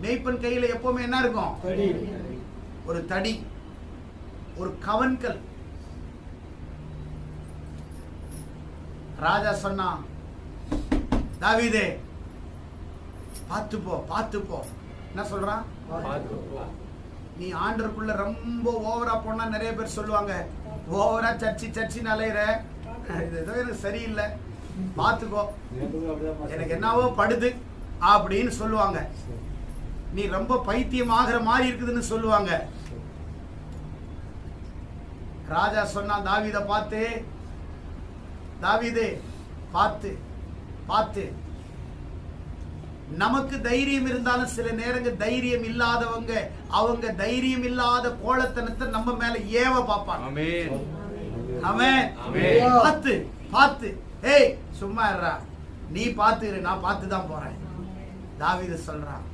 மேய்ப்பன் கையில எப்பவுமே என்ன இருக்கும்? ஒரு தடி, ஒரு கவன்கல். ராஜா சொன்னா, தாவீதே பார்த்துப்போ பார்த்துப்போ. என்ன சொல்றான்? நீ ஆண்டருக்குள்ள ரொம்ப ஓவரா போனா நிறைய பேர் சொல்லுவாங்க, ஓவரா சர்ச்சி அலையிற, இது ஏதோ எனக்கு சரியில்லை, பார்த்துக்கோ, எனக்கு என்னவோ படுது அப்படின்னு சொல்லுவாங்க. நீ ரொம்ப பைத்தியம் ஆகிற மாதிரி இருக்குதுன்னு சொல்லுவாங்க. ராஜா சொன்னா தாவீதை பார்த்து, தாவீதே பார்த்து பார்த்து. நமக்கு தைரியம் இருந்தாலும் சில நேரங்கள் தைரியம் இல்லாதவங்க அவங்க தைரியம் இல்லாத கோலத்தனத்தை நம்ம மேல ஏவ பார்ப்பாங்க. ஆமென். பார்த்து பார்த்து, ஏய் சும்மா இருடா, நீ பார்த்து, நான் பார்த்து தான் போறேன். தாவீது சொல்றான்,